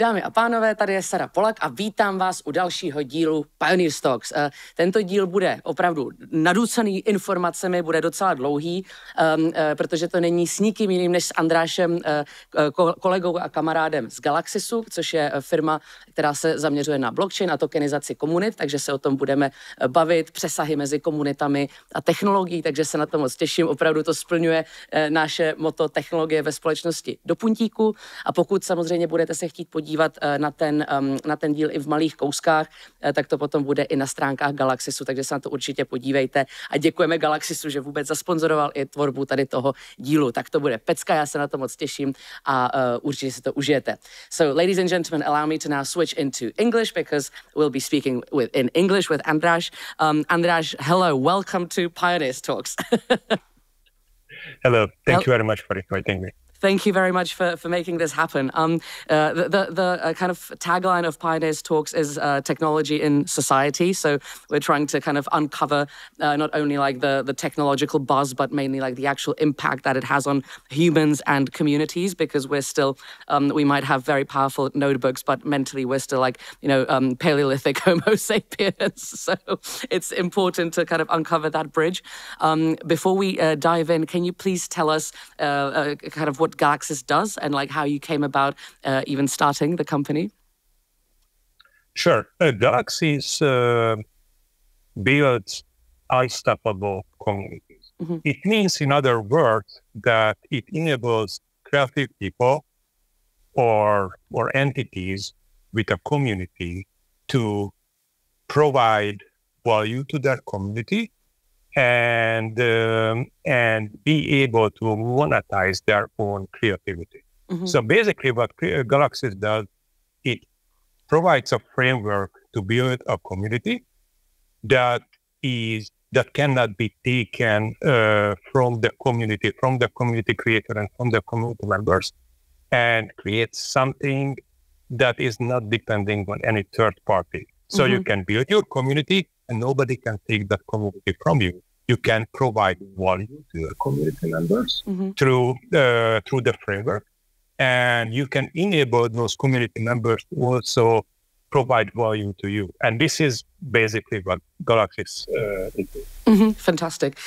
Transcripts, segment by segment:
Dámy a pánové, tady je Sara Polak a vítám vás u dalšího dílu Pioneer Talks. Tento díl bude opravdu naducený informacemi, bude docela dlouhý, protože to není s nikým jiným než s Andrášem, kolegou a kamarádem z Galaxisu, což je firma, která se zaměřuje na blockchain a tokenizaci komunit, takže se o tom budeme bavit, přesahy mezi komunitami a technologií, takže se na to moc těším. Opravdu to splňuje naše motto technologie ve společnosti do puntíku, a pokud samozřejmě budete se chtít podívat na ten díl i v malých kouskách, tak to potom bude i na stránkách Galaxisu, takže se na to určitě podívejte a děkujeme Galaxisu, že vůbec zasponzoroval i tvorbu tady toho dílu. Tak to bude pecka, já se na to moc těším a určitě si to užijete. So, ladies and gentlemen, allow me to now switch into English because we'll be speaking in English with Andras. Andras, hello, welcome to Pioneers Talks. Hello, thank you very much for inviting me. Thank you very much for making this happen. The kind of tagline of Pioneers Talks is technology in society. So we're trying to kind of uncover not only like the technological buzz, but mainly like the actual impact that it has on humans and communities, because we're still, we might have very powerful notebooks, but mentally we're still like, Paleolithic Homo sapiens. So it's important to kind of uncover that bridge. Before we dive in, can you please tell us kind of what Galaxis does and like how you came about even starting the company? Sure. Galaxis builds unstoppable communities. Mm-hmm. It means, in other words, that it enables creative people or entities with a community to provide value to their community and be able to monetize their own creativity. Mm-hmm. So basically what Galaxis does, it provides a framework to build a community that cannot be taken from the community creator and from the community members, and create something that is not depending on any third party. So mm-hmm. you can build your community and nobody can take that community from you. You can provide value to your community members mm-hmm. through the framework, and you can enable those community members to also provide value to you. And this is basically what Galaxis is. Mm-hmm. Fantastic.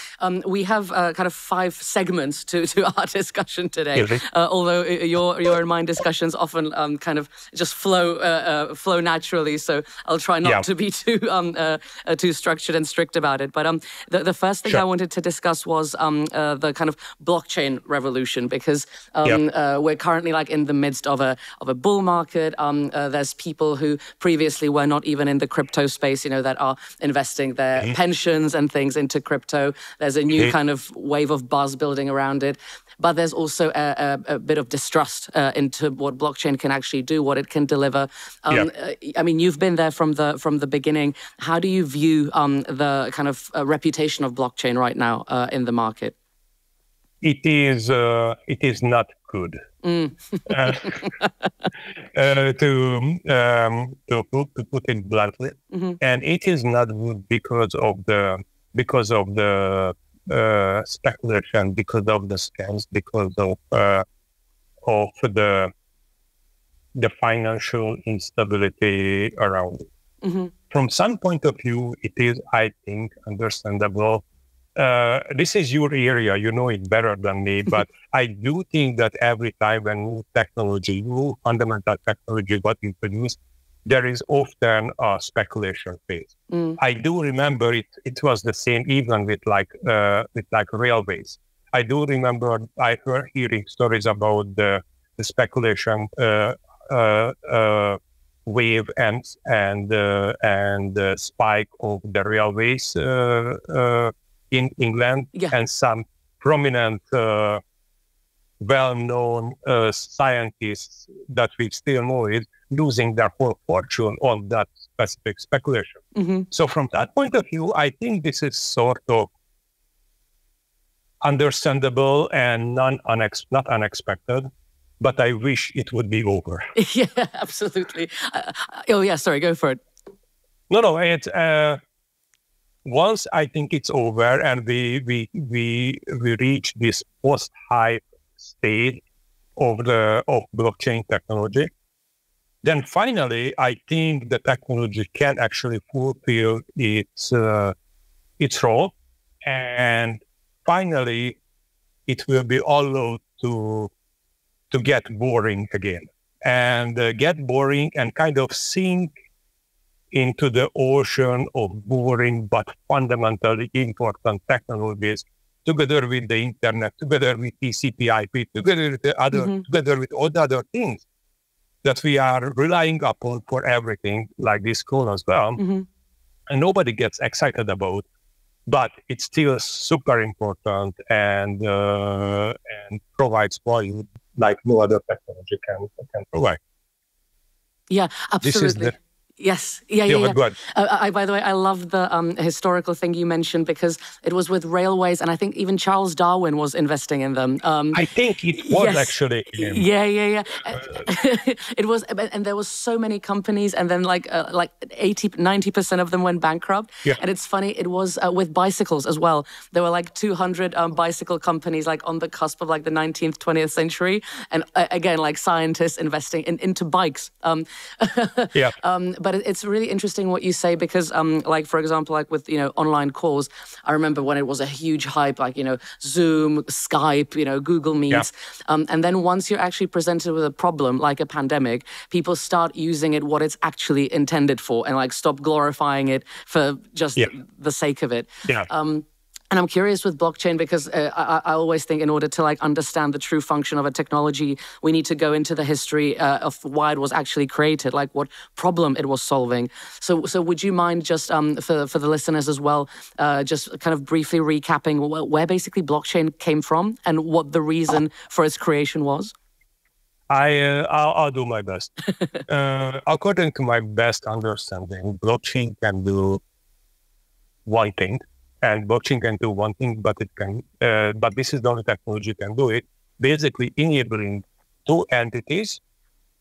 We have kind of 5 segments to our discussion today. Really? Although your and mine discussions often kind of just flow naturally, so I'll try not to be too structured and strict about it. But the first thing I wanted to discuss was the kind of blockchain revolution, because we're currently like in the midst of a bull market. There's people who previously were not even in the crypto space, that are investing their mm-hmm. pensions and things into crypto. There's a new kind of wave of buzz building around it, but there's also a bit of distrust into what blockchain can actually do, what it can deliver. I mean, you've been there from the beginning. How do you view the kind of reputation of blockchain right now in the market? It is not good. To put it bluntly, mm-hmm. and it is not good because of the speculation, because of the scams, because of the financial instability around it. Mm-hmm. From some point of view, it is, I think, understandable. This is your area, you know it better than me, but I do think that every time when new fundamental technology got introduced, there is often a speculation phase. Mm. I do remember it was the same even with like railways. I do remember I heard hearing stories about the speculation wave and the spike of the railways in England, and some prominent, well-known scientists that we still know is losing their whole fortune on that specific speculation. Mm-hmm. So from that point of view, I think this is sort of understandable and not unexpected, but I wish it would be over. Yeah, absolutely. Sorry, go for it. No, it's... once I think it's over and we reach this post-hype state of blockchain technology, then finally, I think the technology can actually fulfill its role, and finally, it will be allowed to get boring again, and get boring and kind of sink into the ocean of boring but fundamentally important technologies, together with the internet, together with TCP/IP, together with all the other things that we are relying upon for everything, like this call as well, and nobody gets excited about, but it's still super important and provides value like no other technology can provide. Yeah, absolutely. Yes. Yeah. By the way, I love the historical thing you mentioned, because it was with railways, and I think even Charles Darwin was investing in them. I think it was actually him. Yeah. It was, and there was so many companies, and then like 80-90% of them went bankrupt. Yeah. And it's funny, it was with bicycles as well. There were like 200 bicycle companies like on the cusp of like the 19th, 20th century, and again, like scientists investing into bikes. But it's really interesting what you say, because like, for example, like with, online calls, I remember when it was a huge hype, like, Zoom, Skype, Google Meets. Yeah. And then once you're actually presented with a problem like a pandemic, people start using it what it's actually intended for, and like stop glorifying it for just the sake of it. Yeah. And I'm curious with blockchain, because I always think in order to like understand the true function of a technology, we need to go into the history of why it was actually created, like what problem it was solving. So would you mind just for the listeners as well, just kind of briefly recapping where basically blockchain came from and what the reason for its creation was? I'll do my best. According to my best understanding, blockchain can do one thing. And blockchain can do one thing, but this is the only technology can do it, basically enabling two entities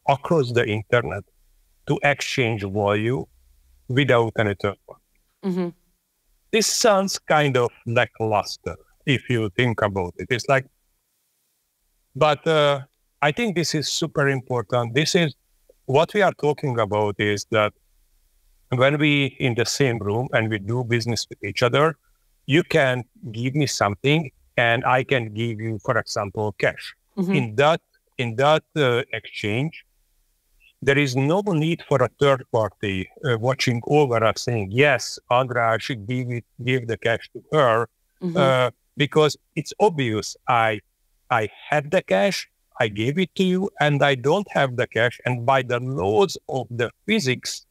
across the internet to exchange value without any third party. This sounds kind of lackluster if you think about it. It's like, but I think this is super important. This is what we are talking about, is that when we in the same room and we do business with each other, you can give me something and I can give you, for example, cash. In that exchange, there is no need for a third party watching over us saying, yes, Andras should give the cash to her, because it's obvious I had the cash, I gave it to you, and I don't have the cash. And by the laws of the physics,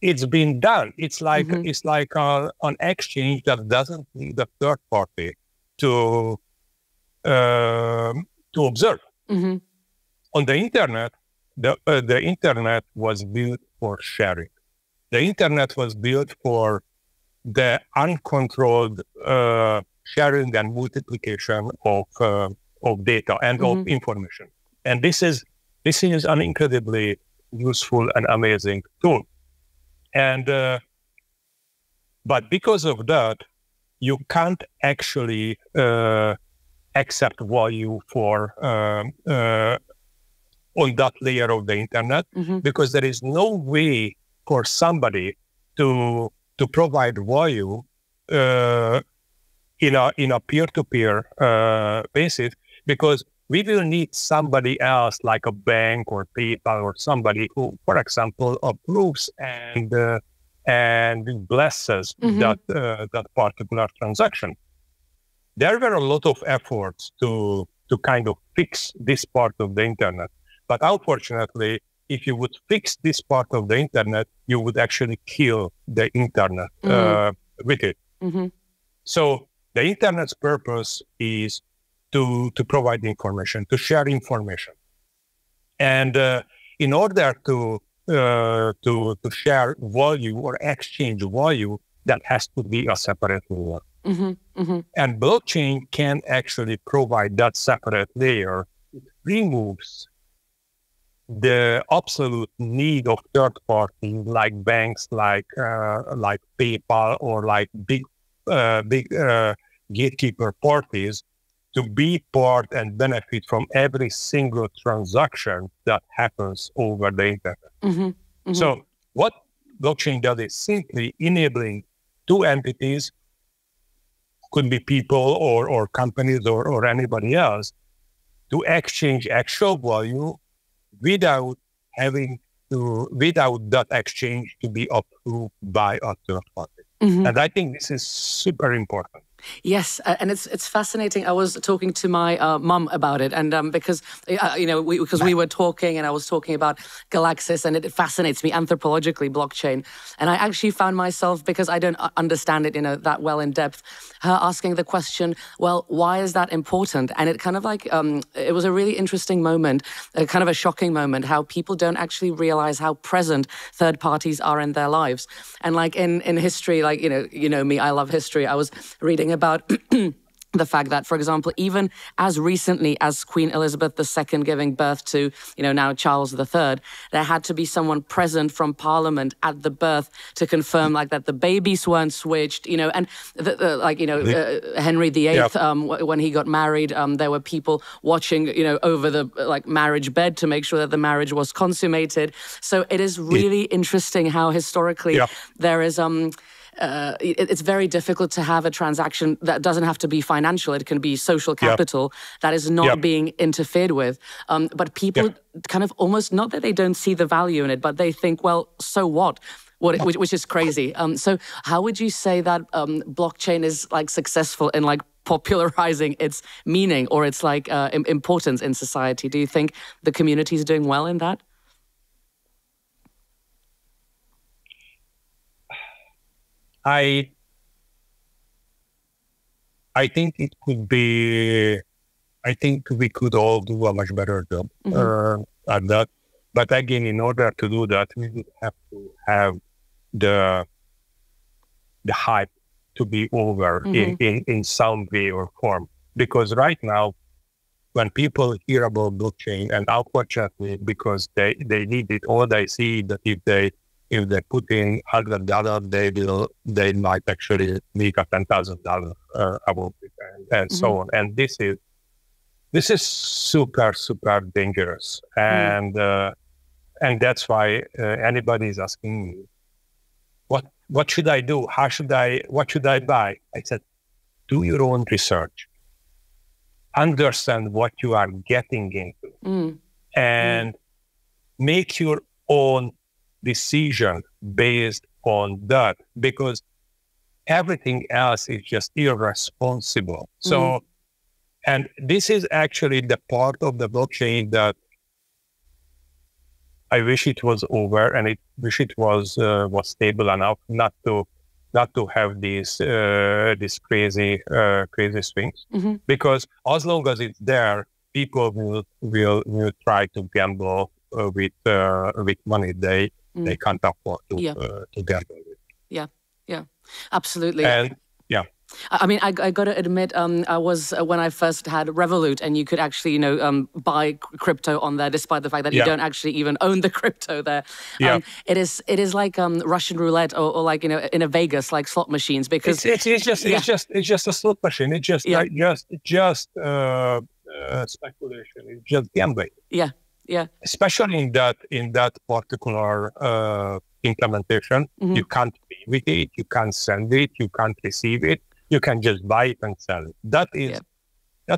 it's been done. It's like an exchange that doesn't need a third party to observe. On the internet, the internet was built for sharing. The internet was built for the uncontrolled sharing and multiplication of data and of information. And this is an incredibly useful and amazing tool. And but because of that, you can't actually accept value for on that layer of the internet, because there is no way for somebody to provide value in a peer-to-peer basis, because we will need somebody else, like a bank or PayPal or somebody who, for example, approves and blesses that particular transaction. There were a lot of efforts to kind of fix this part of the internet. But unfortunately, if you would fix this part of the internet, you would actually kill the internet with it. So the internet's purpose is to provide information, to share information. And in order to share value or exchange value, that has to be a separate layer. And blockchain can actually provide that separate layer. It removes the absolute need of third parties like banks, like PayPal, or like big gatekeeper parties to be part and benefit from every single transaction that happens over the internet. So what blockchain does is simply enabling two entities, could be people or companies or anybody else, to exchange actual value without that exchange to be approved by a third party. And I think this is super important. Yes, and it's fascinating. I was talking to my mum about it, and because we were talking, and I was talking about Galaxis, and it fascinates me anthropologically, blockchain. And I actually found myself, because I don't understand it, that well in depth, her asking the question, well, why is that important? And it kind of like it was a really interesting moment, kind of a shocking moment, how people don't actually realize how present third parties are in their lives. And like in history, like you know me, I love history. I was reading about the fact that, for example, even as recently as Queen Elizabeth II giving birth to, now Charles III, there had to be someone present from Parliament at the birth to confirm like that the babies weren't switched, and Henry VIII, when he got married, there were people watching, over the marriage bed to make sure that the marriage was consummated. So it is really interesting how historically there is it's very difficult to have a transaction that doesn't have to be financial. It can be social capital that is not being interfered with. But people kind of almost, not that they don't see the value in it, but they think, well, so what? Which is crazy. So how would you say that blockchain is like successful in like popularizing its meaning or its like importance in society? Do you think the community is doing well in that? I think it could be. I think we could all do a much better job at that. But again, in order to do that, we would have to have the hype to be over in some way or form. Because right now, when people hear about blockchain, and unfortunately, because they need it, or they see that if they put in $100, they might actually make $10,000 about it, and so on. And this is super, super dangerous, and that's why anybody is asking me, what should I do? What should I buy? I said, do your own research, understand what you are getting into, and make your own decision based on that, because everything else is just irresponsible. So, and this is actually the part of the blockchain that I wish it was over, and I wish it was stable enough not to have these crazy swings. Because as long as it's there, people will try to gamble with money they can't afford to gamble with. Yeah, absolutely. And I mean, I got to admit, I was when I first had Revolut, and you could actually, buy crypto on there, despite the fact that you don't actually even own the crypto there. It is like Russian roulette, or like in a Vegas, like slot machines, because it's just a slot machine. It's just speculation. It's just gambling. Yeah. Especially in that particular implementation, you can't pay with it, you can't send it, you can't receive it, you can just buy it and sell it. That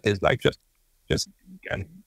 is like just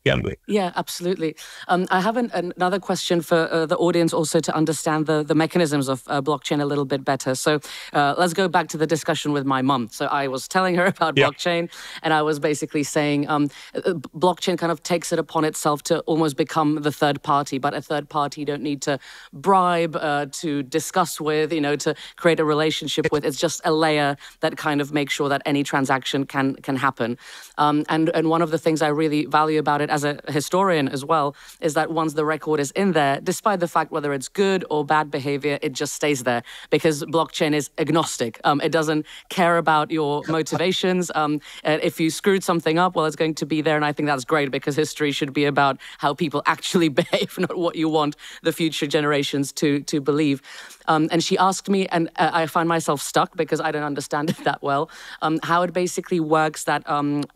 gambling. Yeah, absolutely. I have another question for the audience also to understand the mechanisms of blockchain a little bit better. So let's go back to the discussion with my mum. So I was telling her about blockchain, and I was basically saying blockchain kind of takes it upon itself to almost become the third party, but a third party you don't need to bribe, to discuss with, to create a relationship with. It's just a layer that kind of makes sure that any transaction can happen. And one of the things I really value about it as a historian as well is that once the record is in there, despite the fact whether it's good or bad behavior, it just stays there because blockchain is agnostic. It doesn't care about your motivations. If you screwed something up, well, it's going to be there. And I think that's great because history should be about how people actually behave, not what you want the future generations to believe. And she asked me, and I find myself stuck because I don't understand it that well, how it basically works, that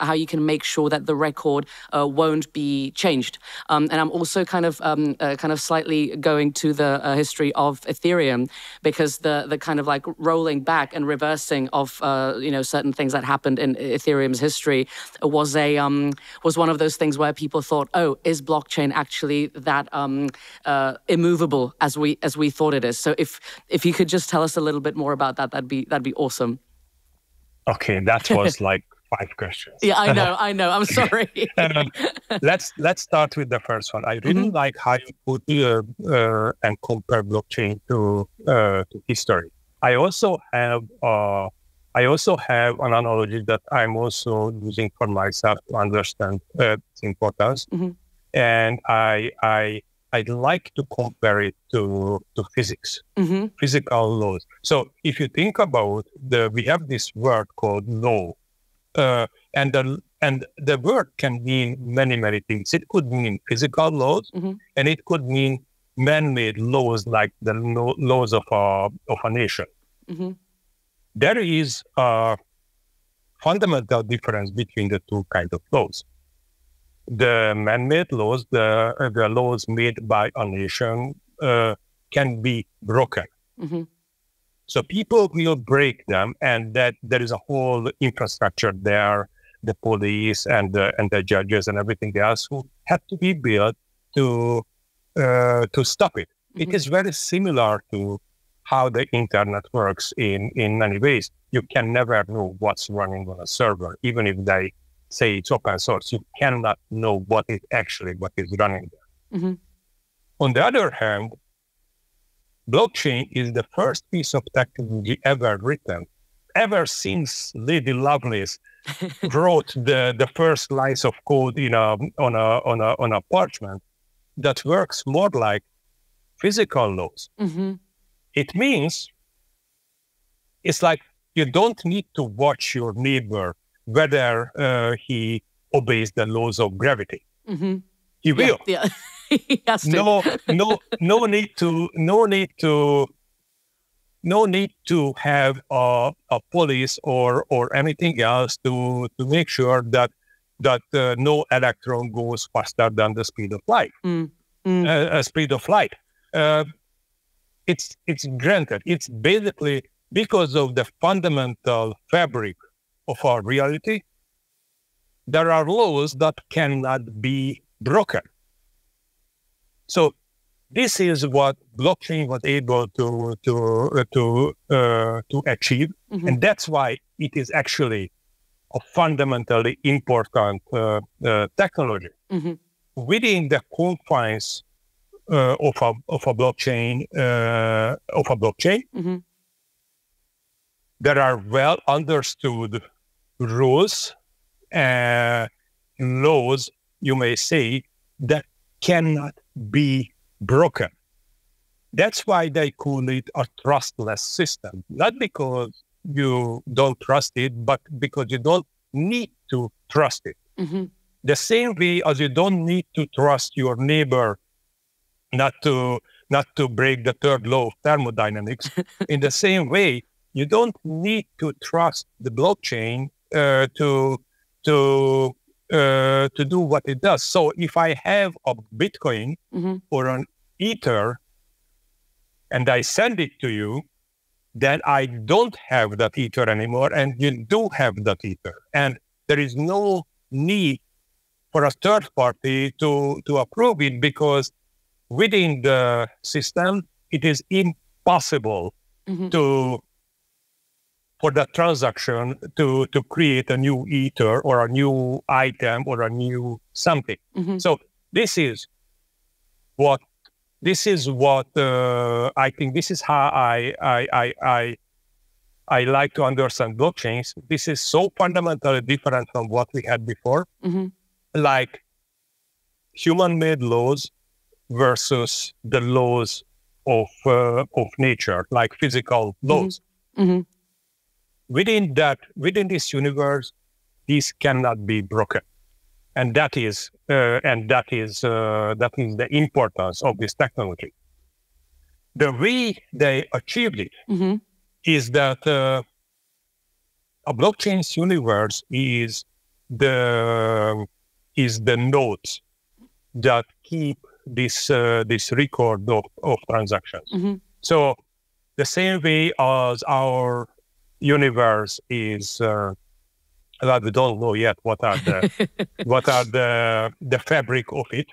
how you can make sure that the record won't be changed. And I'm also kind of slightly going to the history of Ethereum, because the kind of like rolling back and reversing of certain things that happened in Ethereum's history was one of those things where people thought, oh, is blockchain actually that immovable as we thought it is? So if you could just tell us a little bit more about that, that'd be awesome. Okay, that was like 5 questions. Yeah, I know. I'm sorry. Let's start with the first one. I really like how you put and compare blockchain to history. I also have an analogy that I'm also using for myself to understand its importance, and I'd like to compare it to physics, physical laws. So if you think about we have this word called law. And the word can mean many things. It could mean physical laws, and it could mean man-made laws like the laws of a nation. There is a fundamental difference between the two kinds of laws. The man-made laws, the laws made by a nation, can be broken. So people will break them, and that there is a whole infrastructure there, the police and the judges and everything else who have to be built to stop it. It is very similar to how the internet works in many ways. You can never know what's running on a server, even if they say it's open source. You cannot know what is running there. On the other hand, blockchain is the first piece of technology ever written. Ever since Lady Lovelace wrote the first lines of code on a parchment, that works more like physical laws. It means it's like you don't need to watch your neighbor whether he obeys the laws of gravity. He will. Yeah. He has to. No need to have a police or anything else to make sure that no electron goes faster than the speed of light. It's granted. It's basically because of the fundamental fabric of our reality. There are laws that cannot be broken. So this is what blockchain was able to achieve, and that's why it is actually a fundamentally important technology. Within the confines of a blockchain, there are well understood rules, laws, you may say, that cannot be broken. That's why they call it a trustless system. Not because you don't trust it, but because you don't need to trust it. The same way as you don't need to trust your neighbor not to break the third law of thermodynamics. In the same way, you don't need to trust the blockchain to do what it does. So if I have a Bitcoin or an Ether and I send it to you, then I don't have that Ether anymore, and you do have that Ether. And there is no need for a third party to approve it, because within the system, it is impossible for that transaction to create a new Ether or a new item or a new something. So this is what I think. This is how I like to understand blockchains. This is so fundamentally different from what we had before. Like human-made laws versus the laws of nature, like physical laws. Within this universe, these cannot be broken, and that is the importance of this technology. The way they achieved it is that a blockchain's universe is the nodes that keep this record of transactions. So the same way as our universe is, well, we don't know yet what are the fabric of it,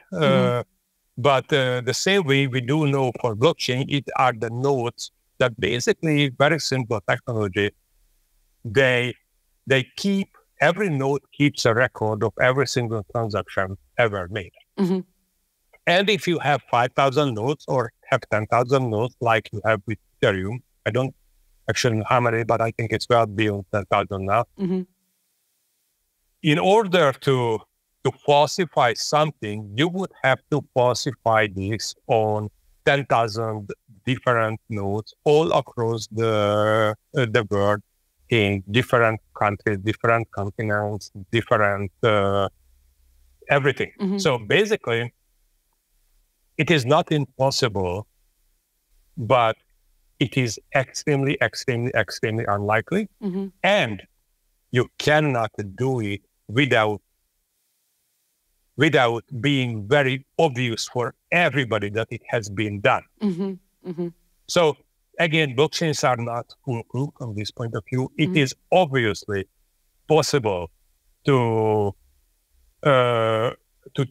but the same way we do know for blockchain, it are the nodes that basically, very simple technology. They keep, every node keeps a record of every single transaction ever made. And if you have 5,000 nodes or have 10,000 nodes, like you have with Ethereum, I don't actually know how many, but I think it's well beyond 10,000 now. In order to falsify something, you would have to falsify this on 10,000 different nodes all across the world, in different countries, different continents, different everything. So basically, it is not impossible, but it is extremely, extremely, extremely unlikely. And you cannot do it without being very obvious for everybody that it has been done. So again, blockchains are not foolproof from this point of view. It is obviously possible to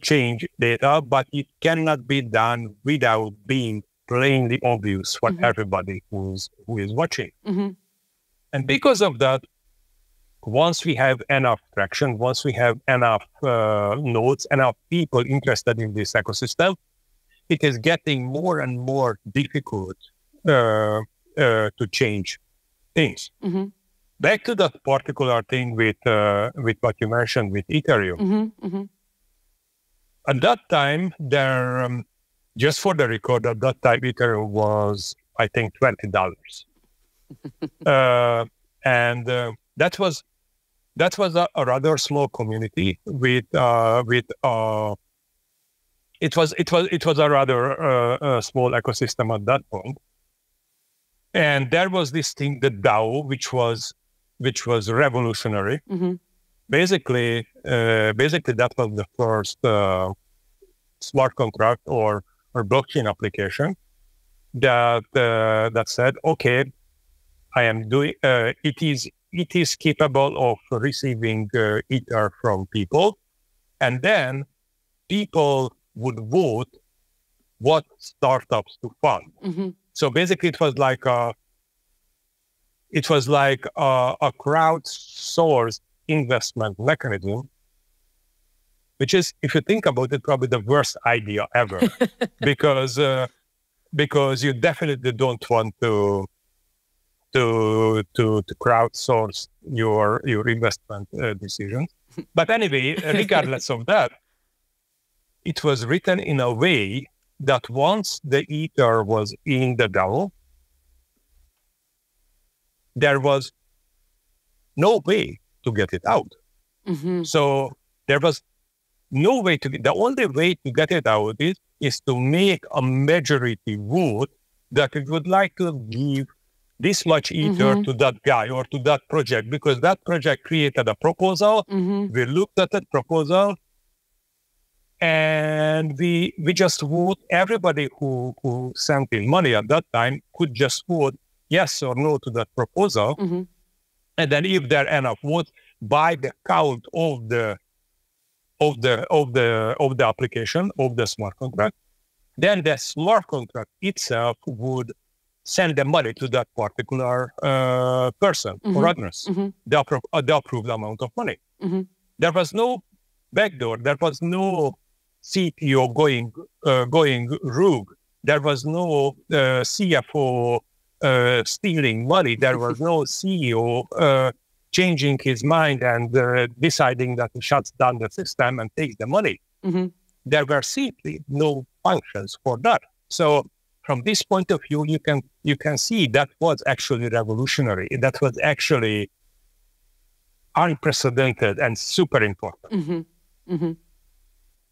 change data, but it cannot be done without being plainly obvious for everybody who is watching. And because of that, once we have enough traction, once we have enough nodes, enough people interested in this ecosystem, it is getting more and more difficult to change things. Back to that particular thing with what you mentioned with Ethereum. At that time, there, just for the record, at that time, Ethereum was, I think, $20. And that was a rather small community with it was a rather small ecosystem at that point. And there was this thing, the DAO, which was revolutionary. Basically, that was the first smart contract or blockchain application that said, okay, I am doing. It is capable of receiving Ether from people, and then people would vote what startups to fund. So basically, it was like a crowdsourced investment mechanism, which is, if you think about it, probably the worst idea ever, because you definitely don't want to crowdsource your investment decisions. But anyway, regardless of that, it was written in a way that once the Ether was in the DAO, there was no way to get it out. So there was no way the only way to get it out is to make a majority vote that it would like to give this much Ether to that guy or to that project, because that project created a proposal. We looked at that proposal, and we just vote. Everybody who sent in money at that time could just vote yes or no to that proposal. And then if there are enough votes by the count of the application of the smart contract, then the smart contract itself would send the money to that particular person or others, the approved amount of money. There was no backdoor. There was no CTO going rogue. There was no CFO stealing money. There was no CEO changing his mind and deciding that he shuts down the system and takes the money. there were simply no functions for that. So from this point of view, you can see that was actually revolutionary. That was actually unprecedented and super important.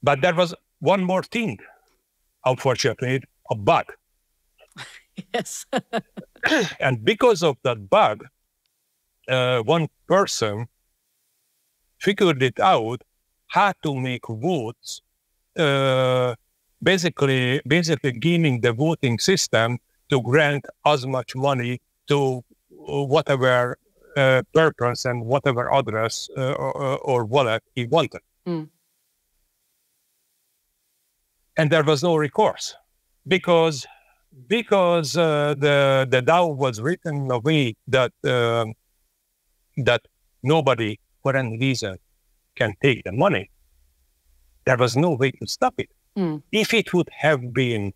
But there was one more thing, unfortunately, a bug. Yes. And because of that bug, one person figured it out how to make votes, basically gaming the voting system to grant as much money to whatever purpose and whatever address or wallet he wanted. And there was no recourse because the DAO was written in a way that that nobody, for any reason, can take the money. There was no way to stop it. If it would have been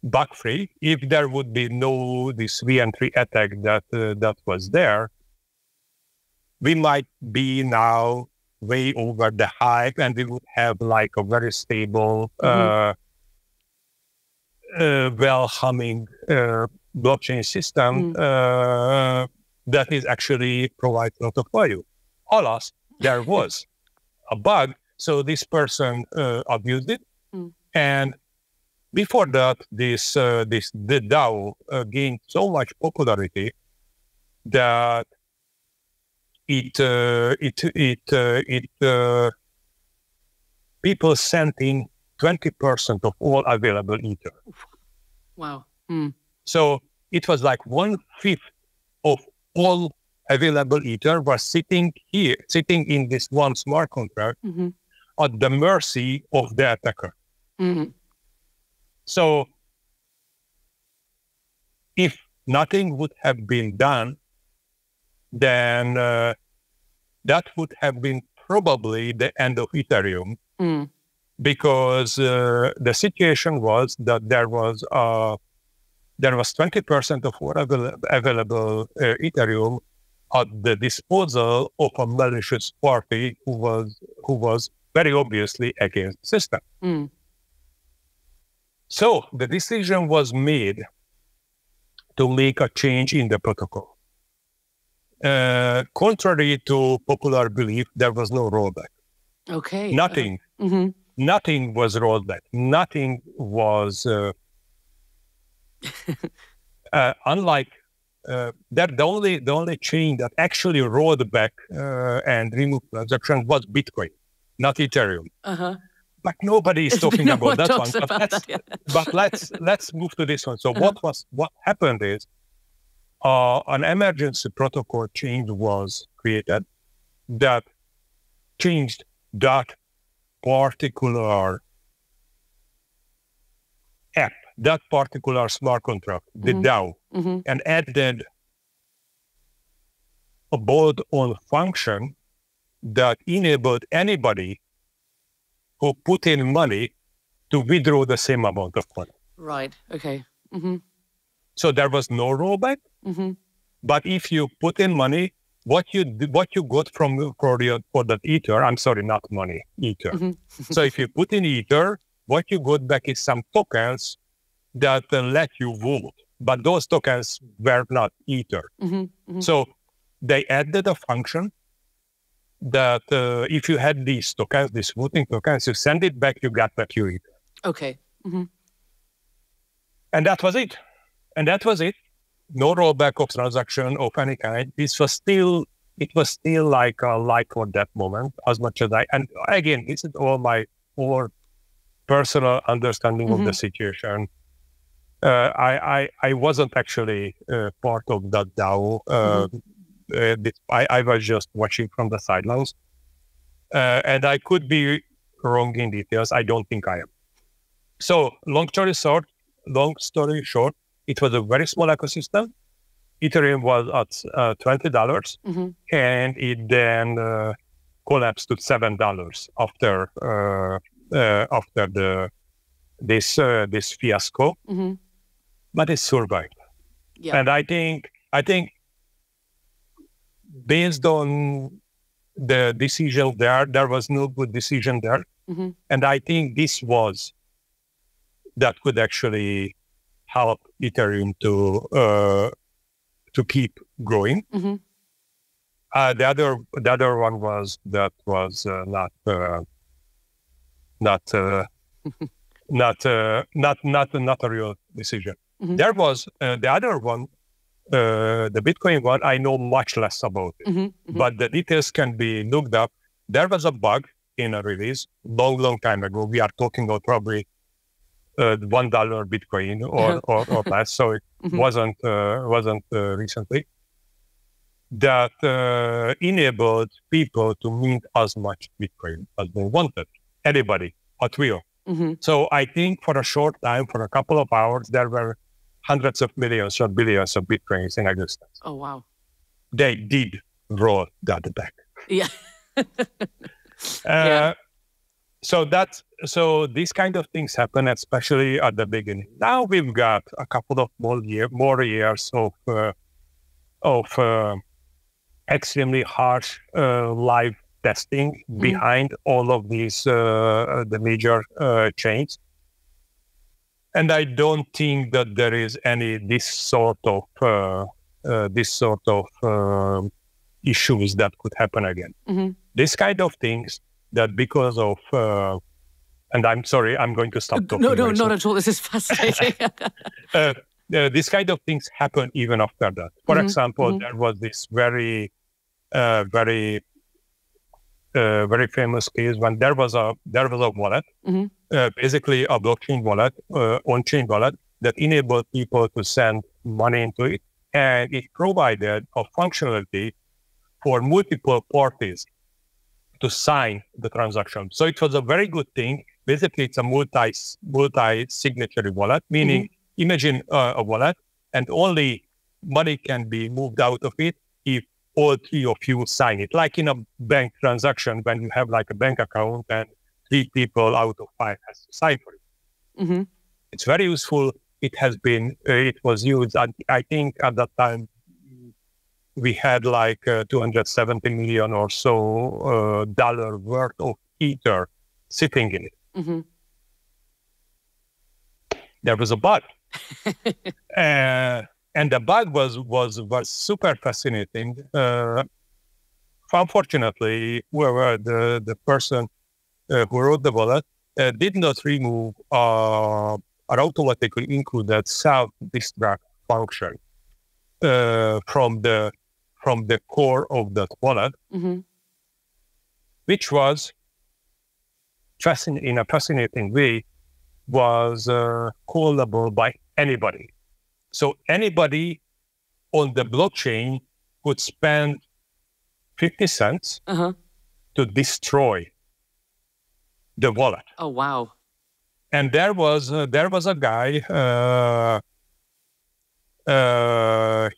bug-free, if there would be no this re-entry attack that was there, we might be now way over the hype, and we would have like a very stable, well-humming blockchain system that is actually provides a lot of value. Alas, there was a bug, so this person abused it, and before that, the DAO gained so much popularity that people sent in 20% of all available Ether. Wow. So it was like 1/5 of all available Ether was sitting in this one smart contract at the mercy of the attacker. So if nothing would have been done, then that would have been probably the end of Ethereum, because the situation was that there was 20% of all available Ethereum at the disposal of a malicious party who was very obviously against the system. So the decision was made to make a change in the protocol. Contrary to popular belief, there was no rollback. Okay. Nothing. Nothing was rolled back. Nothing was unlike that. The only chain that actually rolled back and removed transactions was Bitcoin, not Ethereum. But nobody is talking about that one. But let's move to this one. So what happened is an emergency protocol change was created that changed that particular app, that particular smart contract, the DAO, and added a bolt-on function that enabled anybody who put in money to withdraw the same amount of money. Right. Okay. So there was no rollback. But if you put in money, what you got for that Ether, I'm sorry, not money, Ether. So if you put in Ether, what you got back is some tokens that let you vote. But those tokens were not Ether. So they added a function that if you had these tokens, these voting tokens, you send it back, you got back your Ether. Okay. And that was it. No rollback of transaction of any kind. It was still like a like for that moment, as much as and again, this is all my personal understanding of the situation. I wasn't actually part of that DAO. I was just watching from the sidelines, and I could be wrong in details. I don't think I am. So long story short, it was a very small ecosystem. Ethereum was at $20, and it then collapsed to $7 after this fiasco. But it survived. Yeah. And I think based on the decision there. There was no good decision there. And I think that could actually help Ethereum to keep growing. The other one was not a real decision. There was the other one, the Bitcoin one. I know much less about it, but the details can be looked up. There was a bug in a release long time ago. We are talking about probably $1 Bitcoin or less. So it wasn't recently, that enabled people to mint as much Bitcoin as they wanted. Anybody at will. So I think for a short time, for a couple of hours, there were hundreds of millions or billions of Bitcoins in existence. Oh, wow. They did roll that back. Yeah. So these kind of things happen, especially at the beginning. Now we've got a couple of more years of extremely harsh live testing behind all of these the major chains, and I don't think that there is any this sort of issues that could happen again. This kind of things that because of and I'm sorry, I'm going to stop talking. No, not at all. This is fascinating. These kind of things happen even after that. For example, there was this very famous case when there was a wallet, basically a blockchain wallet, on-chain wallet that enabled people to send money into it, and it provided a functionality for multiple parties to sign the transaction. So it was a very good thing. Basically, it's a multi-signatory wallet, meaning imagine a wallet, and only money can be moved out of it if all three of you sign it. Like in a bank transaction, when you have like a bank account and 3 people out of 5 has to sign for it. It's very useful. It was used, I think at that time, we had like 270 million or so dollar worth of Ether sitting in it. There was a bug. And the bug was super fascinating. Unfortunately, whoever the person who wrote the wallet did not remove an automatically included self-destruct function from the core of that wallet, which was in a fascinating way was callable by anybody. So anybody on the blockchain could spend 50 cents to destroy the wallet. Oh, wow. And there was a guy,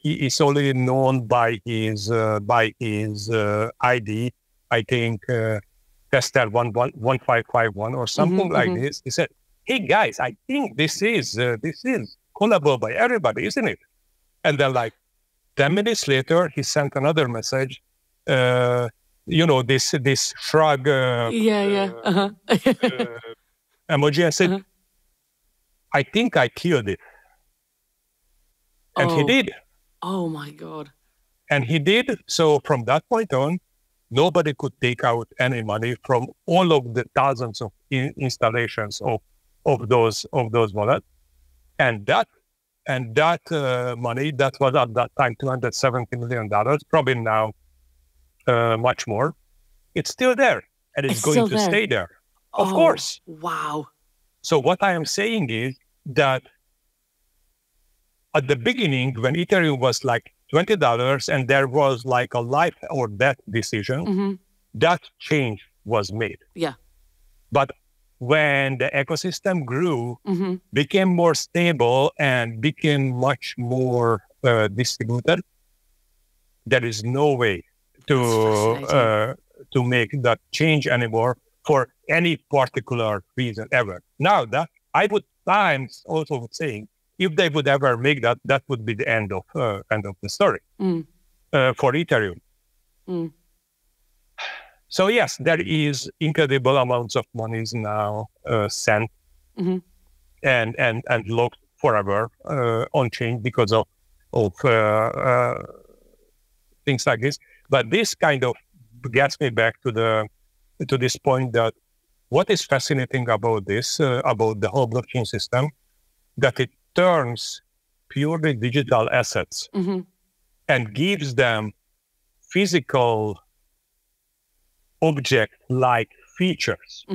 he is only known by his ID, I think Tester 1551 or something like this. He said, "Hey guys, I think this is callable by everybody, isn't it?" And then like 10 minutes later, he sent another message, this shrug emoji, and said, "I think I killed it." And he did. Oh my God. And he did. So from that point on, nobody could take out any money from all of the thousands of installations of those wallets. And that money, that was at that time $270 million, probably now much more. It's still there, and it's going to stay there. Of course. Wow. So what I am saying is that at the beginning, when Ethereum was like $20 and there was like a life or death decision, that change was made. Yeah. But when the ecosystem grew, became more stable and became much more distributed, there is no way to make that change anymore for any particular reason ever. Now that I would times also saying, if they would ever make that, that would be the end of the story for Ethereum. So yes, there is incredible amounts of monies now sent and locked forever on chain because of things like this. But this kind of gets me back to this point that what is fascinating about this, about the whole blockchain system, that it turns purely digital assets and gives them physical object-like features.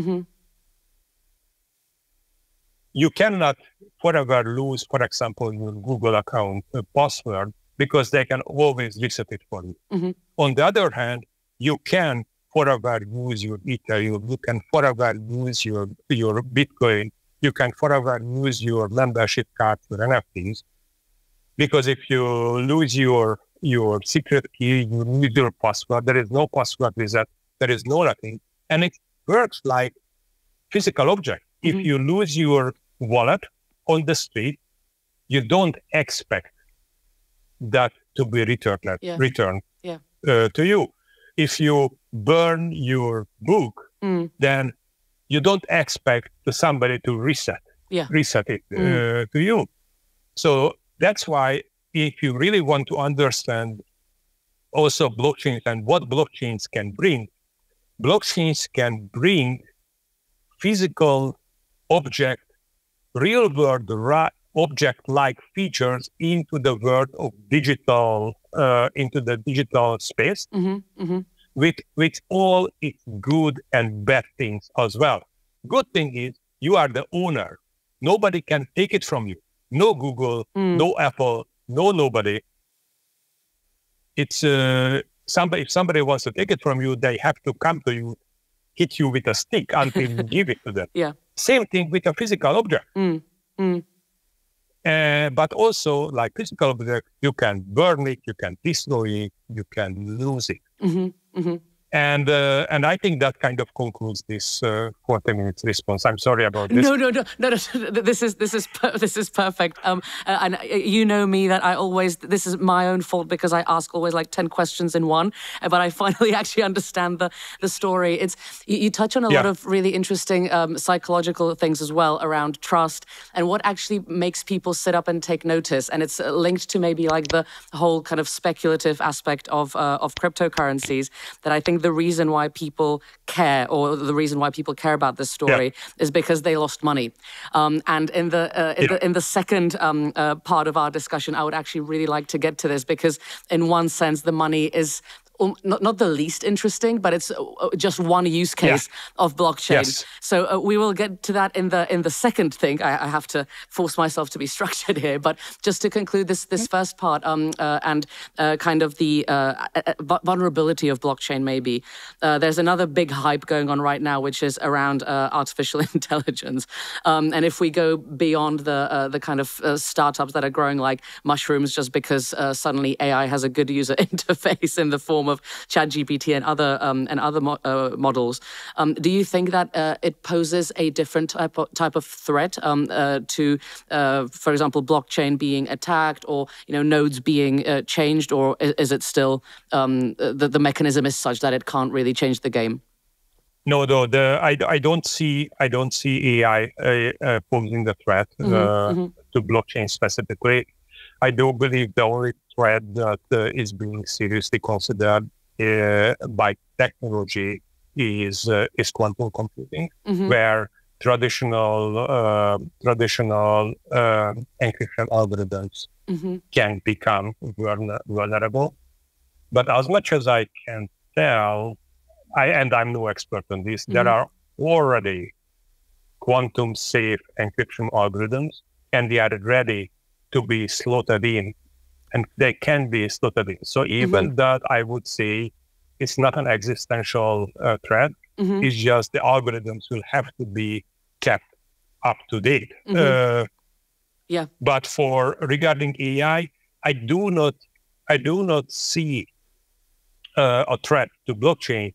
You cannot forever lose, for example, your Google account password because they can always reset it for you. On the other hand, you can forever use your Ethereum, you can forever use your Bitcoin, you can forever use your membership card for NFTs, because if you lose your secret key, you lose your password, there is no password reset, there is no nothing, and it works like physical object. If you lose your wallet on the street, you don't expect that to be returned to you. If you burn your book, then you don't expect somebody to reset it to you. So that's why if you really want to understand also blockchains and what blockchains can bring physical object, real world object-like features into the world of digital, into the digital space, with all its good and bad things as well. Good thing is you are the owner. Nobody can take it from you. No Google, no Apple, no nobody. It's if somebody wants to take it from you, they have to come to you, hit you with a stick until you give it to them. Same thing with a physical object. But also, like physical object, you can burn it, you can destroy it, you can lose it. And I think that kind of concludes this 40 minutes response. I'm sorry about this. No. This is perfect. And you know me that I always, this is my own fault because I ask always like 10 questions in one. But I finally actually understand the story. It's you touch on a lot of really interesting psychological things as well around trust and what actually makes people sit up and take notice. And it's linked to maybe like the whole kind of speculative aspect of cryptocurrencies that I think the reason why people care, or the reason why people care about this story, is because they lost money. And in the second part of our discussion, I would actually really like to get to this because, in one sense, the money is not the least interesting, but it's just one use case of blockchain. So we will get to that in the second thing. I have to force myself to be structured here, but just to conclude this first part and kind of the vulnerability of blockchain. Maybe there's another big hype going on right now, which is around artificial intelligence. And if we go beyond the kind of startups that are growing like mushrooms, just because suddenly AI has a good user interface in the form of ChatGPT and other models. Do you think that it poses a different type of threat to, for example, blockchain being attacked or nodes being changed, or is it still the mechanism is such that it can't really change the game? No, I don't see AI posing the threat to blockchain specifically. I do believe the only threat that is being seriously considered by technology is quantum computing, where traditional encryption algorithms can become vulnerable. But as much as I can tell, and I'm no expert on this, there are already quantum safe encryption algorithms, and they are ready to be slotted in, and they can be slotted in. So even that, I would say, it's not an existential threat. It's just the algorithms will have to be kept up to date. But regarding AI, I do not see a threat to blockchain.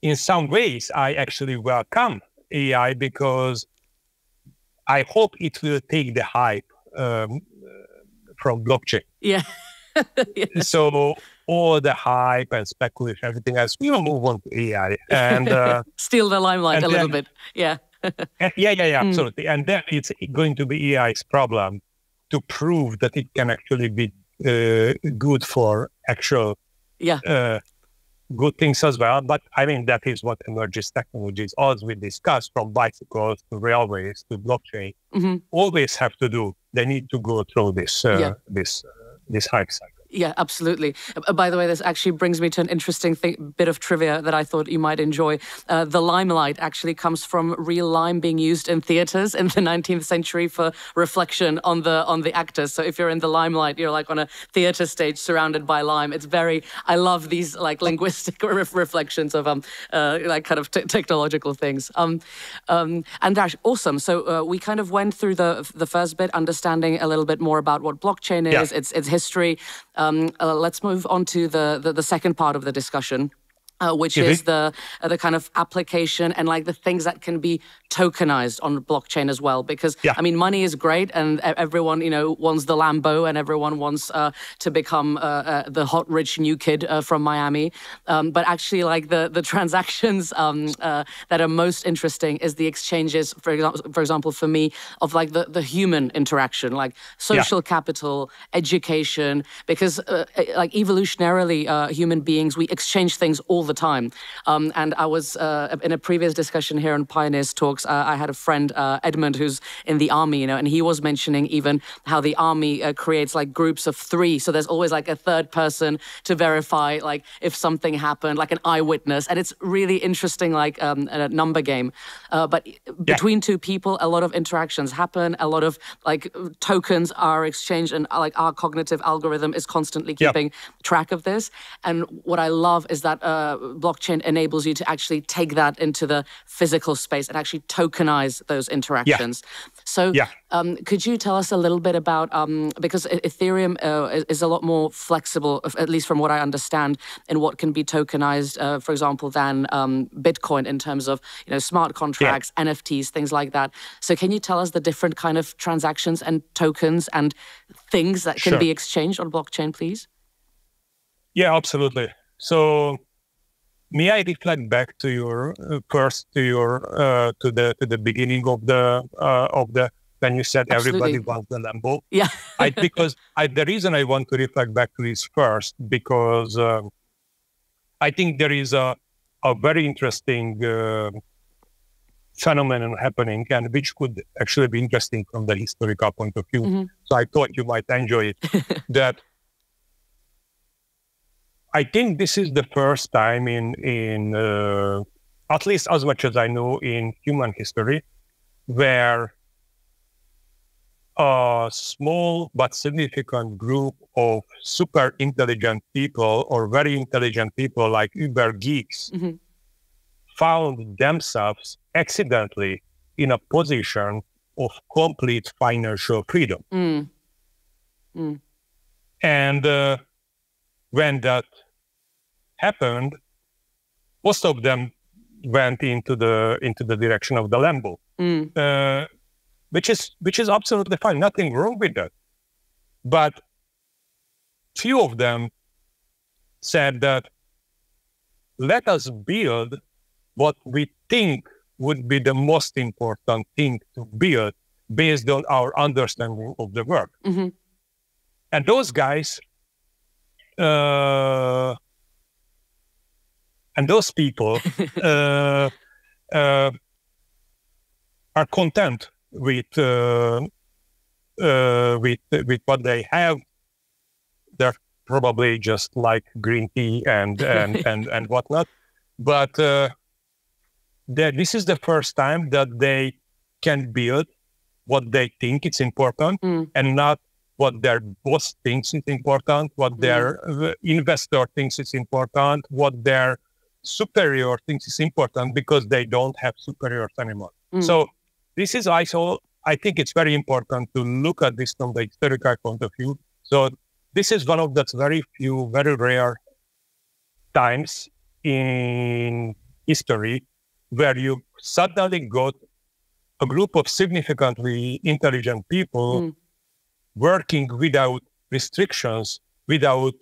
In some ways, I actually welcome AI because I hope it will take the hype from blockchain. So all the hype and speculation, everything else, we will move on to AI and steal the limelight a little bit. Yeah. Absolutely. And then it's going to be AI's problem to prove that it can actually be good for actual good things as well. But I mean, that is what emerges technologies, as we discussed, from bicycles to railways to blockchain, always have to do. They need to go through this hype cycle. Yeah, absolutely. By the way, this actually brings me to an interesting bit of trivia that I thought you might enjoy. The limelight actually comes from real lime being used in theaters in the 19th century for reflection on the actors. So if you're in the limelight, you're like on a theater stage surrounded by lime. It's I love these like linguistic reflections of like kind of technological things. Andras, awesome. So we kind of went through the first bit, understanding a little bit more about what blockchain is, its history. Let's move on to the second part of the discussion, which is the kind of application and like the things that can be tokenized on blockchain as well. Because I mean, money is great, and everyone wants the Lambo, and everyone wants to become the hot rich new kid from Miami. But actually, like the transactions that are most interesting is the exchanges. For example, for me, of like the human interaction, like social capital, education. Because like evolutionarily, human beings, we exchange things all the time. And I was in a previous discussion here on Pioneers Talks, I had a friend, Edmund, who's in the army, and he was mentioning even how the army creates like groups of 3. So there's always like a third person to verify like if something happened, like an eyewitness. And it's really interesting, like a number game. But between 2 people, a lot of interactions happen, a lot of like tokens are exchanged, and like our cognitive algorithm is constantly keeping track of this. And what I love is that blockchain enables you to actually take that into the physical space and actually tokenize those interactions. So could you tell us a little bit about, because Ethereum is a lot more flexible, at least from what I understand, in what can be tokenized, for example, than Bitcoin in terms of smart contracts, NFTs, things like that. So can you tell us the different kind of transactions and tokens and things that can be exchanged on blockchain, please? Yeah, absolutely. So may I reflect back to your first to the beginning of the when you said everybody wants the Lambo? Because the reason I want to reflect back to this first, because I think there is a very interesting phenomenon happening, and which could actually be interesting from the historical point of view. So I thought you might enjoy it. That I think this is the first time in at least as much as I know in human history, where a small but significant group of super intelligent people or very intelligent people like uber geeks found themselves accidentally in a position of complete financial freedom. And when that happened, most of them went into the direction of the Lambo, which is absolutely fine. Nothing wrong with that. But few of them said that let us build what we think would be the most important thing to build based on our understanding of the world. And those guys and those people are content with what they have. They're probably just like green tea and whatnot. But this is the first time that they can build what they think is important and not what their boss thinks is important, what their investor thinks is important, what their superior thinks is important, because they don't have superiors anymore. So this is also, I think it's very important to look at this from the historical point of view. So this is one of the very few, very rare times in history where you suddenly got a group of significantly intelligent people working without restrictions without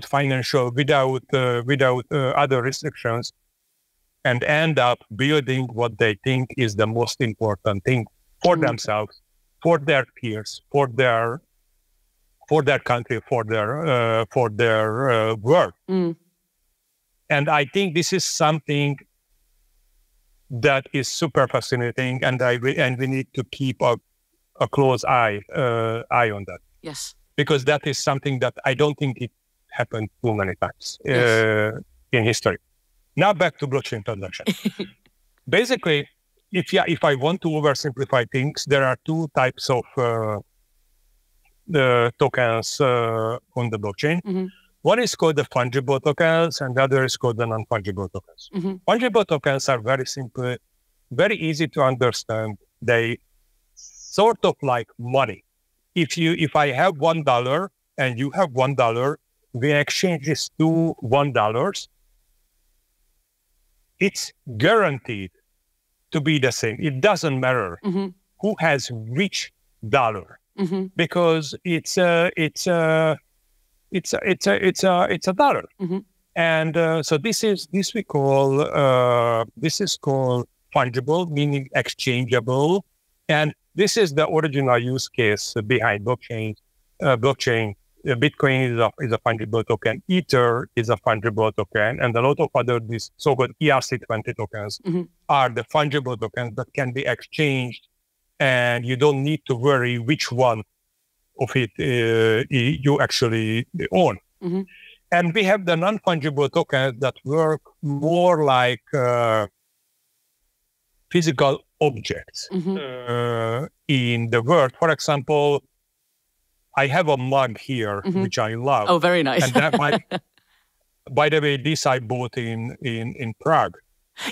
financial, without other restrictions, and end up building what they think is the most important thing for themselves, for their peers, for their country, for their world. And I think this is something that is super fascinating, and we need to keep a close eye on that. Yes, because that is something that I don't think it happened too many times in history. Now back to blockchain transaction. Basically, if I want to oversimplify things, there are two types of the tokens on the blockchain. One is called the fungible tokens, and the other is called the non-fungible tokens. Fungible tokens are very simple, very easy to understand. They sort of like money. If I have $1 and you have $1, we exchange this to $1. It's guaranteed to be the same. It doesn't matter who has which dollar, because it's a dollar. And so this is called fungible, meaning exchangeable, and this is the original use case behind blockchain. Bitcoin is a fungible token. Ether is a fungible token, and a lot of other these so-called ERC20 tokens are the fungible tokens that can be exchanged, and you don't need to worry which one of it you actually own. And we have the non-fungible tokens that work more like physical objects in the world. For example, I have a mug here, which I love. Oh, very nice. And that by the way, this I bought in Prague.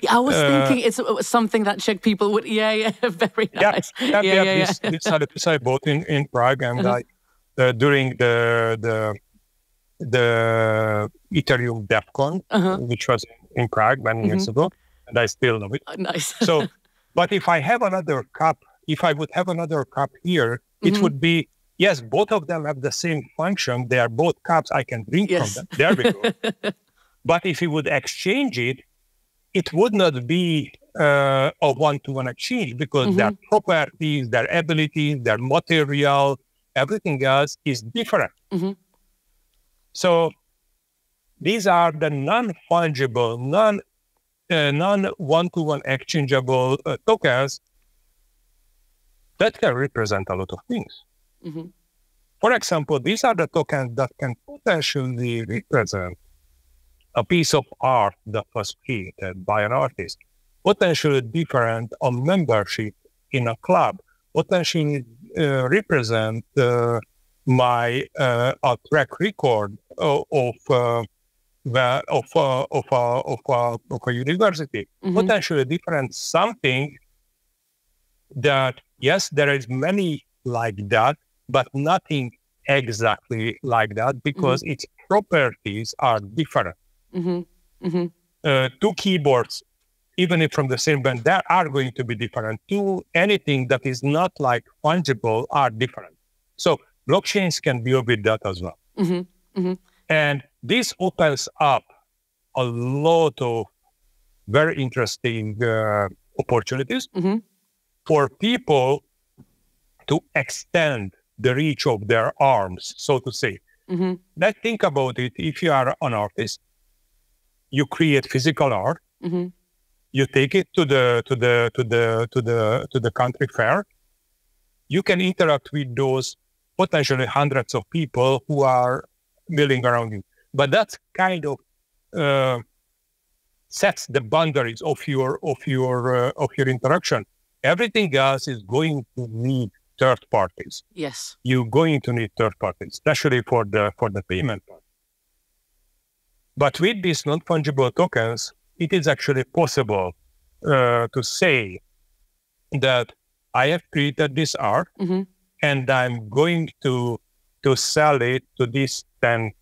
Yeah, I was thinking it's something that Czech people would. Yeah, very nice. This I bought in Prague, and during the Ethereum DevCon, which was in Prague many years ago, and I still love it. Nice. So, but if I have another cup, if I would have another cup here, it would be. Yes, both of them have the same function. They are both cups. I can drink from them. There we go. But if you would exchange it, it would not be a one-to-one exchange, because their properties, their abilities, their material, everything else is different. So these are the non-fungible, non-one-to-one exchangeable tokens that can represent a lot of things. For example, these are the tokens that can potentially represent a piece of art that was created by an artist, potentially different a membership in a club, potentially represent my a track record of a university, potentially different something that, yes, there is many like that, but nothing exactly like that, because its properties are different. Two keyboards, even if from the same brand, they are going to be different. Anything that is not like fungible are different. So blockchains can deal with that as well. And this opens up a lot of very interesting opportunities for people to extend the reach of their arms, so to say. Let's think about it. If you are an artist, you create physical art, you take it to the country fair, you can interact with those potentially hundreds of people who are milling around you. But that kind of sets the boundaries of your interaction. Everything else is going to need third parties. Yes. You're going to need third parties, especially for the payment part. But with these non-fungible tokens, it is actually possible to say that I have created this art and I'm going to sell it to these 10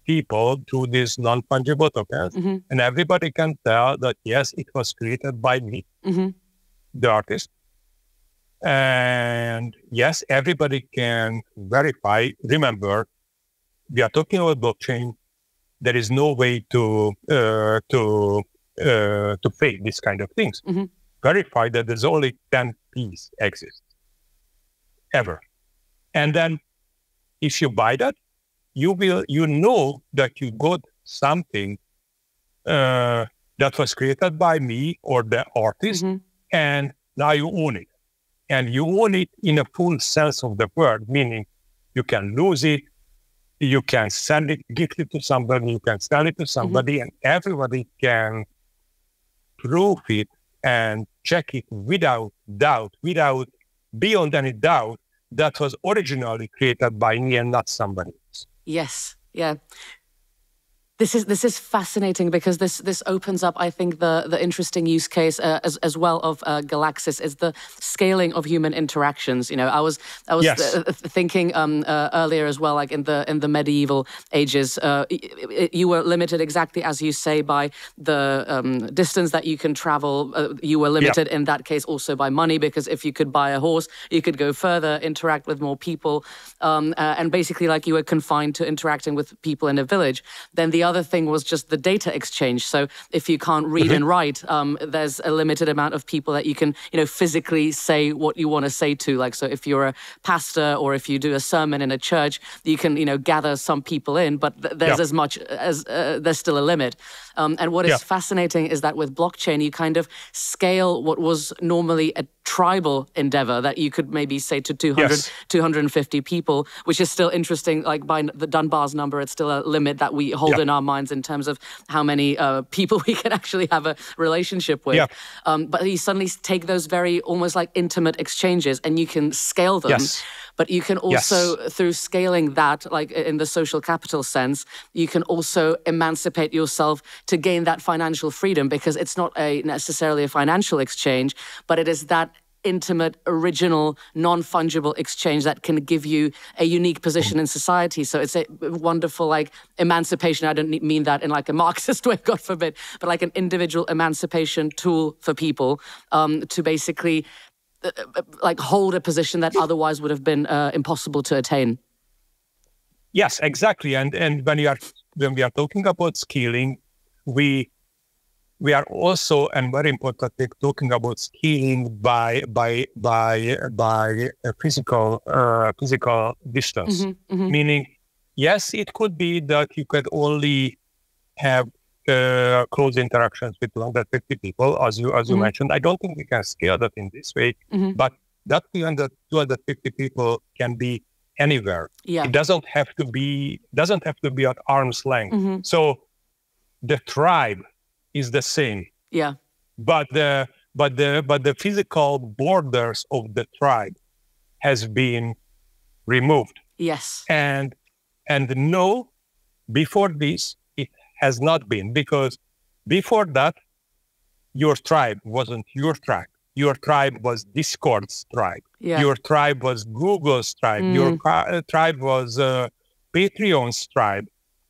people through these non-fungible tokens. And everybody can tell that, yes, it was created by me, the artist. And yes, everybody can verify. Remember, we are talking about blockchain. There is no way to fake this kind of things. Verify that there's only 10 P's exist ever. And then if you buy that, you know that you got something that was created by me or the artist, and now you own it. And you own it in a full sense of the word, meaning you can lose it, you can sell it, gift it to somebody, you can sell it to somebody, and everybody can prove it and check it without doubt, without beyond any doubt, that was originally created by me and not somebody else. Yes, yeah. This is fascinating because this opens up, I think, the interesting use case as well of Galaxis is the scaling of human interactions. You know, I was thinking earlier as well, like in the medieval ages, you were limited exactly as you say by the distance that you can travel. You were limited in that case also by money, because if you could buy a horse, you could go further, interact with more people, and basically like you were confined to interacting with people in a village. Then the other thing was just the data exchange. So if you can't read and write, there's a limited amount of people that you can, physically say what you want to say to. Like, so if you're a pastor or if you do a sermon in a church, you can, gather some people in, but there's as much as there's still a limit. And what is fascinating is that with blockchain, you kind of scale what was normally a tribal endeavor that you could maybe say to 250 people, which is still interesting. Like by the Dunbar's number, it's still a limit that we hold in our minds in terms of how many people we can actually have a relationship with. But you suddenly take those very almost like intimate exchanges and you can scale them. But you can also, through scaling that, like in the social capital sense, you can also emancipate yourself to gain that financial freedom, because it's not necessarily a financial exchange, but it is that intimate, original, non-fungible exchange that can give you a unique position in society. So it's a wonderful like emancipation. I don't mean that in like a Marxist way, God forbid, but like an individual emancipation tool for people to basically like hold a position that otherwise would have been impossible to attain. Yes, exactly. And when we are talking about scaling, we are also, and very importantly, talking about scaling by a physical distance. Meaning, yes, it could be that you could only have close interactions with 250 people, as you mentioned. I don't think we can scale that in this way, but that 250 people can be anywhere. It doesn't have to be at arm's length. So the tribe is the same. But the physical borders of the tribe has been removed. And no, before this, has not been, because before that, your tribe wasn't your tribe. Your tribe was Discord's tribe. Your tribe was Google's tribe. Your tribe was Patreon's tribe.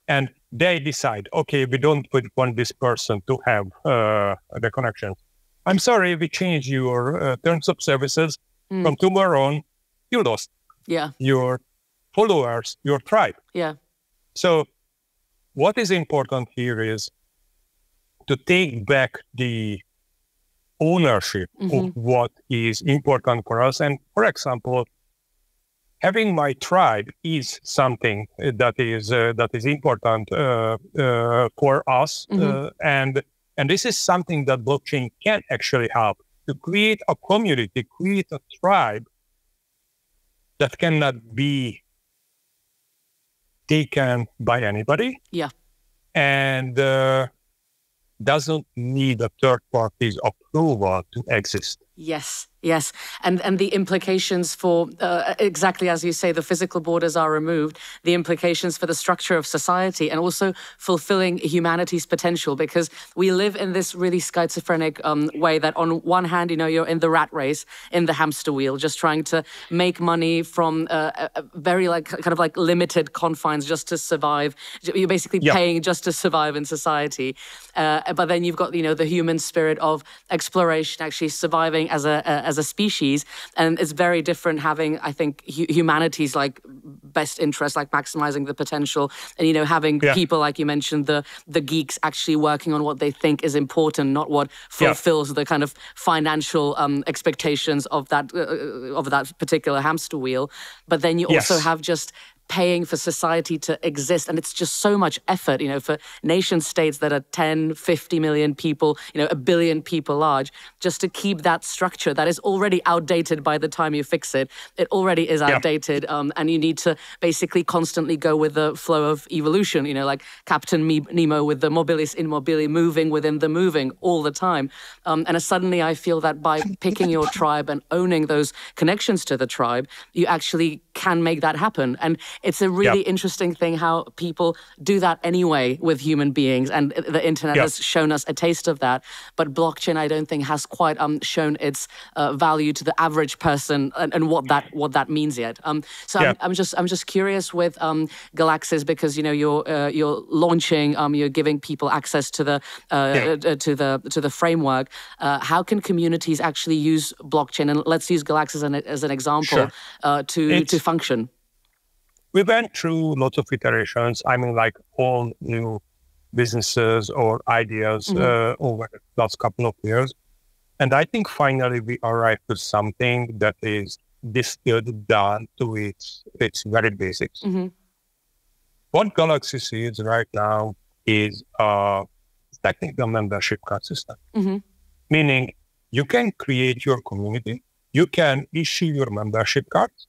And they decide, okay, we don't want this person to have the connections. I'm sorry, we changed your terms of services. From tomorrow on, you lost your followers, your tribe. So what is important here is to take back the ownership of what is important for us. And for example, having my tribe is something that is important for us. And this is something that blockchain can actually help to create a community, create a tribe that cannot be taken by anybody, and doesn't need a third party's approval to exist. Yes. And the implications for, exactly as you say, the physical borders are removed, the implications for the structure of society and also fulfilling humanity's potential, because we live in this really schizophrenic way that on one hand, you're in the rat race, in the hamster wheel, just trying to make money from a very kind of limited confines just to survive. You're basically paying just to survive in society. But then you've got, the human spirit of exploration, actually surviving as as a species. And it's very different having, I think, humanity's like best interest, like maximizing the potential, and, you know, having people, like you mentioned, the geeks actually working on what they think is important, not what fulfills the kind of financial expectations of that particular hamster wheel. But then you also have just paying for society to exist. And it's just so much effort, you know, for nation states that are 10, 50 million people, you know, 1 billion people large, just to keep that structure that is already outdated by the time you fix it. It already is outdated. And you need to basically constantly go with the flow of evolution, you know, like Captain Nemo with the mobilis in mobili, moving within the moving all the time. And suddenly I feel that by picking your tribe and owning those connections to the tribe, you actually can make that happen. And it's a really interesting thing how people do that anyway with human beings, and the internet has shown us a taste of that. But blockchain, I don't think, has quite shown its value to the average person and what that means yet. So I'm just curious with Galaxis, because, you know, you're launching, you're giving people access to the framework. How can communities actually use blockchain? And let's use Galaxis as an example to function. We went through lots of iterations. I mean, like all new businesses or ideas over the last couple of years. And I think finally we arrived to something that is distilled down to its very basics. What Galaxis is right now is a technical membership card system. Meaning you can create your community, you can issue your membership cards,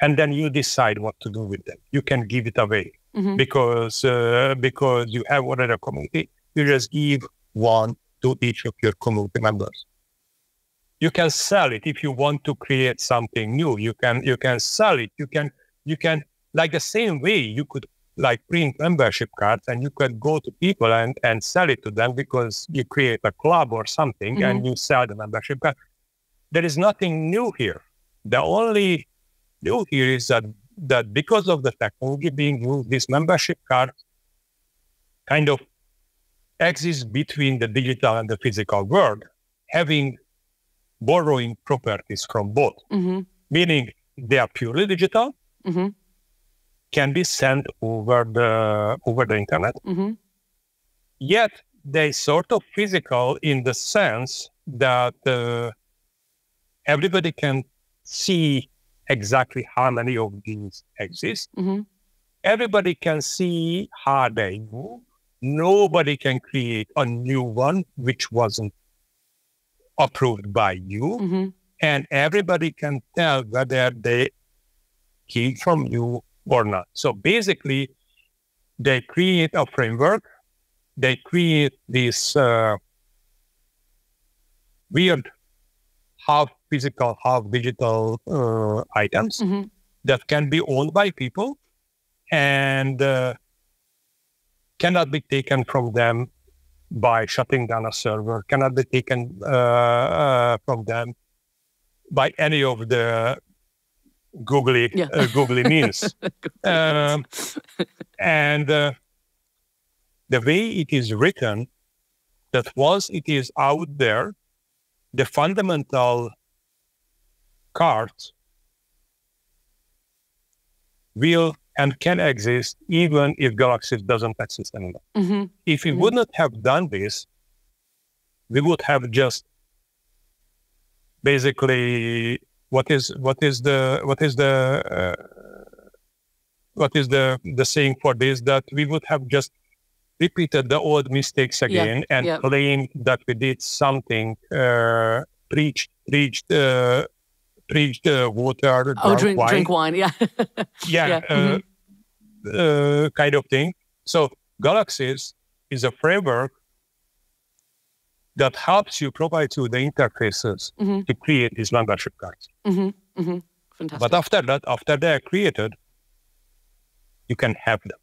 and then you decide what to do with them. You can give it away because you have already a community. You just give one to each of your community members. You can sell it if you want to create something new. You can sell it. You can like the same way you could like print membership cards and you could go to people and sell it to them because you create a club or something and you sell the membership card. There is nothing new here. The only new here is that because of the technology being used, this membership card kind of exists between the digital and the physical world, borrowing properties from both. Meaning they are purely digital, can be sent over the internet. Yet they sort of physical in the sense that everybody can see exactly how many of these exist. Everybody can see how they move. Nobody can create a new one which wasn't approved by you. And everybody can tell whether they came from you or not. So basically, they create a framework. They create this weird half physical, half digital items that can be owned by people and cannot be taken from them by shutting down a server, cannot be taken from them by any of the googly means. And the way it is written, that once it is out there, the fundamental cards will and can exist even if Galaxis doesn't exist anymore. If we would not have done this, we would have just basically what is the saying for this, that we would have just repeated the old mistakes again and claimed that we did something, preached water, drink wine, kind of thing. So Galaxis is a framework that helps you provide you the interfaces to create these membership cards. Fantastic. But after that, after they are created, you can have them.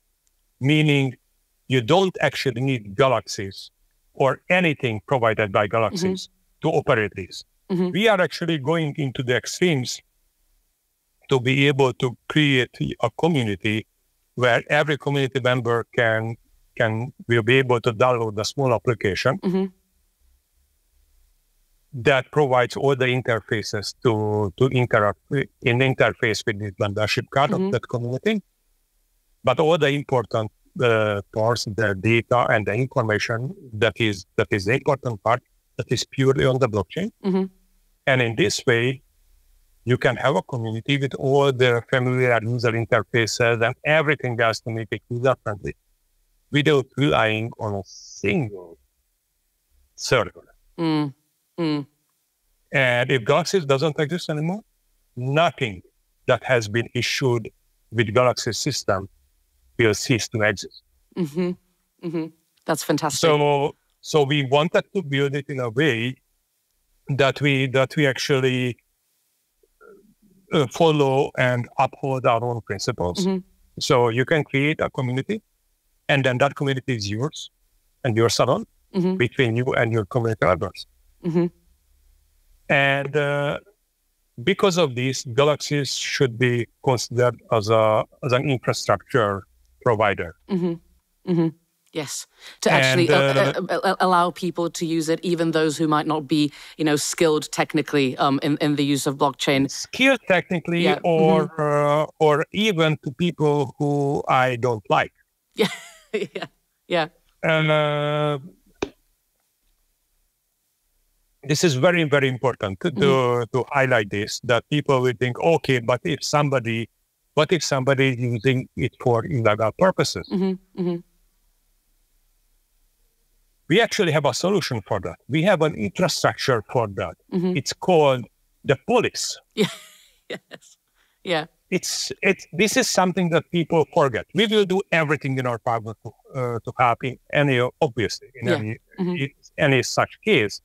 Meaning you don't actually need Galaxis or anything provided by Galaxis to operate these. We are actually going into the extremes to be able to create a community where every community member will be able to download a small application that provides all the interfaces to interact in interface with this membership card of that community. But all the important parts, the data and the information that is the important part, that is purely on the blockchain. And in this way, you can have a community with all the familiar user interfaces and everything else to make it user-friendly without relying on a single server. And if Galaxis doesn't exist anymore, nothing that has been issued with Galaxis system will cease to exist. That's fantastic. So we wanted to build it in a way that we actually follow and uphold our own principles. So you can create a community, and then that community is yours and yours alone, between you and your community members. And because of this, Galaxis should be considered as an infrastructure provider. Yes, to actually allow people to use it, even those who might not be, skilled technically in the use of blockchain. Skilled technically, or even to people who I don't like. Yeah. And this is very, very important to highlight this, that people will think, okay, but if somebody is using it for illegal purposes? We actually have a solution for that. We have an infrastructure for that. It's called the police. This is something that people forget. We will do everything in our power to help in any such case.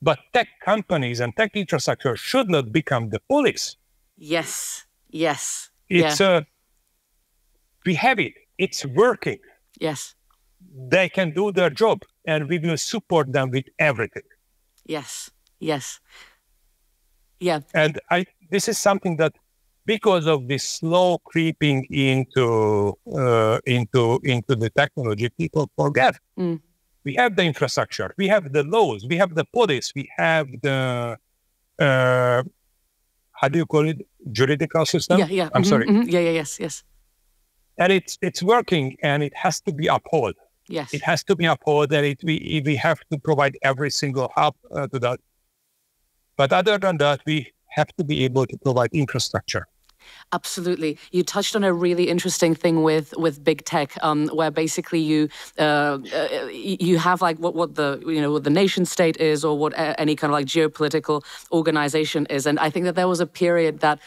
But tech companies and tech infrastructure should not become the police. Yes. It's we have it. It's working. Yes. They can do their job, and we will support them with everything. Yes. Yeah. And this is something that, because of this slow creeping into the technology, people forget. We have the infrastructure, we have the laws, we have the police, we have the how do you call it? Juridical system? Yeah. I'm sorry. Yes. And it's working, and it has to be upheld. Yes. It has to be upheld, and we have to provide every single help to that. But other than that, we have to be able to provide infrastructure. Absolutely. You touched on a really interesting thing with big tech, where basically you have like what the nation state is, or what any kind of like geopolitical organization is. And I think that there was a period that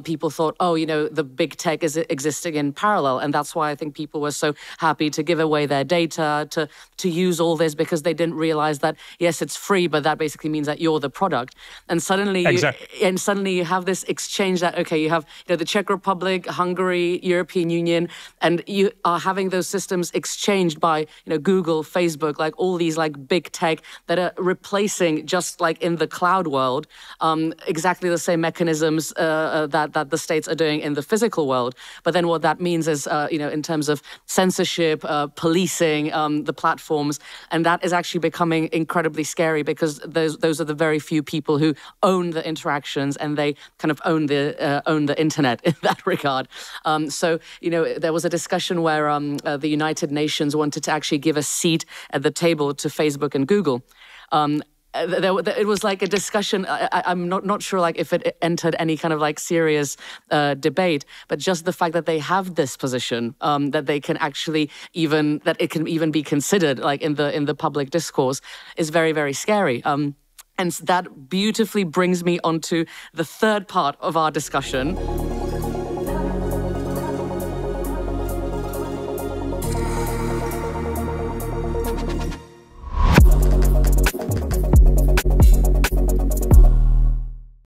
people thought, the big tech is existing in parallel, and that's why I think people were so happy to give away their data, to use all this, because they didn't realize that yes, it's free, but that basically means that you're the product. And suddenly, you have this exchange that you have the Czech Republic, Hungary, European Union, and you are having those systems exchanged by Google, Facebook, like all these like big tech that are replacing, just like in the cloud world, exactly the same mechanisms that the states are doing in the physical world. But then what that means is in terms of censorship, policing the platforms, and that is actually becoming incredibly scary, because those are the very few people who own the interactions, and they kind of own the internet in that regard. So there was a discussion where the United Nations wanted to actually give a seat at the table to Facebook and Google. It was like a discussion. I'm not sure like if it entered any kind of like serious debate, but just the fact that they have this position, that they can actually that it can even be considered like in the public discourse, is very, very scary. And that beautifully brings me onto the third part of our discussion,